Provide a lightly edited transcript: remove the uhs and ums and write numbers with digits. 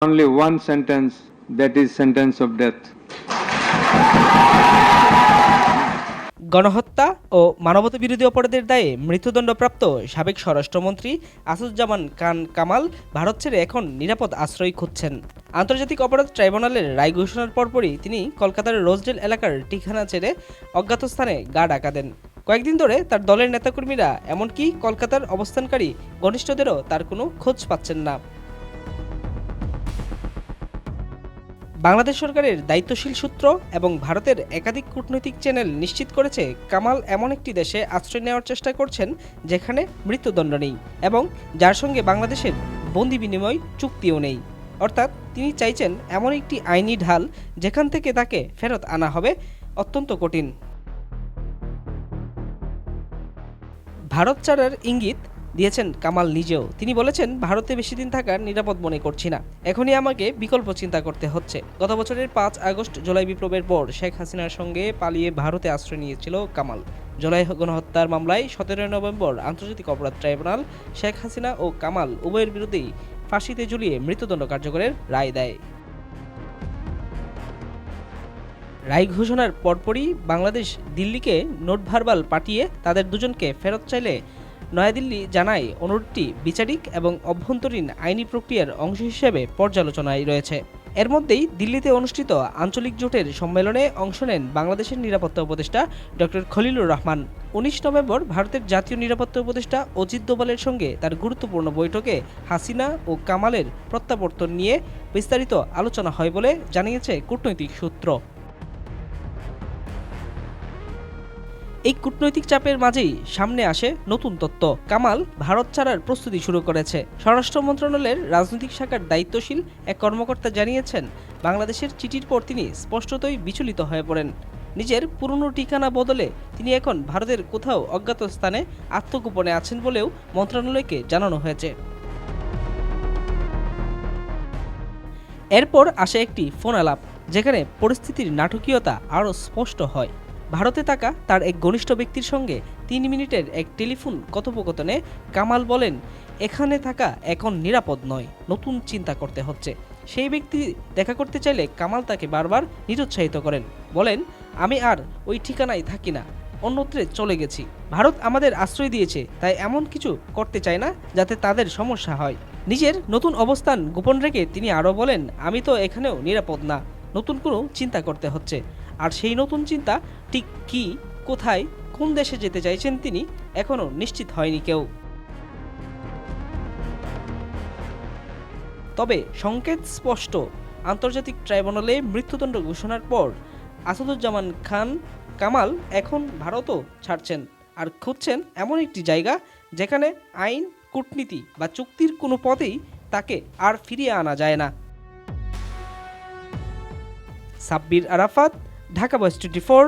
Only one sentence, that is sentence of death. গণহত্যা ও মানবতাবিরোধী অপরাধের দায়ে মৃত্যুদণ্ডপ্রাপ্ত সাবেক স্বরাষ্ট্রমন্ত্রী আসাদুজ্জামান খান কামাল ভারত ছেড়ে এখন নিরাপদ আশ্রয় খুঁজছেন। আন্তর্জাতিক অপরাধ ট্রাইব্যুনালের রায় ঘোষণার পরপরই তিনি কলকাতার রোজডেল এলাকার ঠিকানা ছেড়ে অজ্ঞাত স্থানে গা ডাকা দেন। কয়েকদিন ধরে তার দলের নেতাকর্মীরা এমনকি কলকাতার অবস্থানকারী ঘনিষ্ঠদেরও তার কোনো খোঁজ পাচ্ছেন না। বাংলাদেশ সরকারের দায়িত্বশীল সূত্র এবং ভারতের একাধিক কূটনৈতিক চ্যানেল নিশ্চিত করেছে কামাল এমন একটি দেশে আশ্রয় নেওয়ার চেষ্টা করছেন যেখানে মৃত্যুদণ্ড নেই এবং যার সঙ্গে বাংলাদেশের বন্দি বিনিময় চুক্তিও নেই। অর্থাৎ তিনি চাইছেন এমন একটি আইনি ঢাল যেখান থেকে তাকে ফেরত আনা হবে অত্যন্ত কঠিন। ভারত ছাড়ার ইঙ্গিত দিয়েছেন কামাল নিজেও। তিনি বলেছেন, ভারতে বেশি দিন থাকার নিরাপদ মনে করছি না, এখনই আমাকে বিকল্প চিন্তা করতে হচ্ছে। গত বছরের 5 আগস্ট জুলাই বিপ্লবের পর শেখ হাসিনার সঙ্গে পালিয়ে ভারতে আশ্রয় নিয়েছিল কামাল। জুলাই গণহত্যার মামলায় 17 নভেম্বর আন্তর্জাতিক অপরাধ ট্রাইব্যুনাল শেখ হাসিনা ও কামাল উভয়ের বিরুদ্ধেই ফাঁসিতে ঝুলিয়ে মৃত্যুদণ্ড কার্যকরের রায় দেয়। রায় ঘোষণার পরপরই বাংলাদেশ দিল্লিকে নোট ভার্বাল পাঠিয়ে তাদের দুজনকে ফেরত চাইলে নয়াদিল্লি জানায় অনুরোধটি বিচারিক এবং অভ্যন্তরীণ আইনি প্রক্রিয়ার অংশ হিসেবে পর্যালোচনায় রয়েছে। এর মধ্যেই দিল্লিতে অনুষ্ঠিত আঞ্চলিক জোটের সম্মেলনে অংশ নেন বাংলাদেশের নিরাপত্তা উপদেষ্টা ডক্টর খলিলুর রহমান। 19 নভেম্বর ভারতের জাতীয় নিরাপত্তা উপদেষ্টা অজিত দোভালের সঙ্গে তার গুরুত্বপূর্ণ বৈঠকে হাসিনা ও কামালের প্রত্যাবর্তন নিয়ে বিস্তারিত আলোচনা হয় বলে জানিয়েছে কূটনৈতিক সূত্র। এই কূটনৈতিক চাপের মাঝেই সামনে আসে নতুন তথ্য। কামাল ভারত ছাড়ার প্রস্তুতি শুরু করেছে। স্বরাষ্ট্র মন্ত্রণালয়ের রাজনৈতিক শাখার দায়িত্বশীল এক কর্মকর্তা জানিয়েছেন, বাংলাদেশের চিঠির পর তিনি স্পষ্টতই বিচলিত হয়ে পড়েন। নিজের পুরনো ঠিকানা বদলে তিনি এখন ভারতের কোথাও অজ্ঞাত স্থানে আত্মগোপনে আছেন বলেও মন্ত্রণালয়কে জানানো হয়েছে। এরপর আসে একটি ফোন আলাপ, যেখানে পরিস্থিতির নাটকীয়তা আরও স্পষ্ট হয়। ভারতে থাকা তার এক ঘনিষ্ঠ ব্যক্তির সঙ্গে 3 মিনিটের এক টেলিফোন কথোপকথনে কামাল বলেন, এখানে থাকা এখন নিরাপদ নয়, নতুন চিন্তা করতে হচ্ছে। সেই ব্যক্তি দেখা করতে চাইলে কামাল তাকে বারবার নিরুৎসাহিত করেন, বলেন, আমি আর ওই ঠিকানায় থাকি না, অন্যত্রে চলে গেছি। ভারত আমাদের আশ্রয় দিয়েছে, তাই এমন কিছু করতে চায় না যাতে তাদের সমস্যা হয়। নিজের নতুন অবস্থান গোপন রেখে তিনি আরও বলেন, আমি তো এখানেও নিরাপদ না, নতুন কোনো চিন্তা করতে হচ্ছে। আর সেই নতুন চিন্তা ঠিক কী, কোথায়, কোন দেশে যেতে চাইছেন তিনি এখনও নিশ্চিত হয়নি কেউ। তবে সংকেত স্পষ্ট, আন্তর্জাতিক ট্রাইব্যুনালে মৃত্যুদণ্ড ঘোষণার পর আসাদুজ্জামান খান কামাল এখন ভারতও ছাড়ছেন আর খুঁজছেন এমন একটি জায়গা যেখানে আইন, কূটনীতি বা চুক্তির কোনো পথেই তাকে আর ফিরিয়ে আনা যায় না। সাব্বির আরাফাত, ঢাকা বয়েস 24,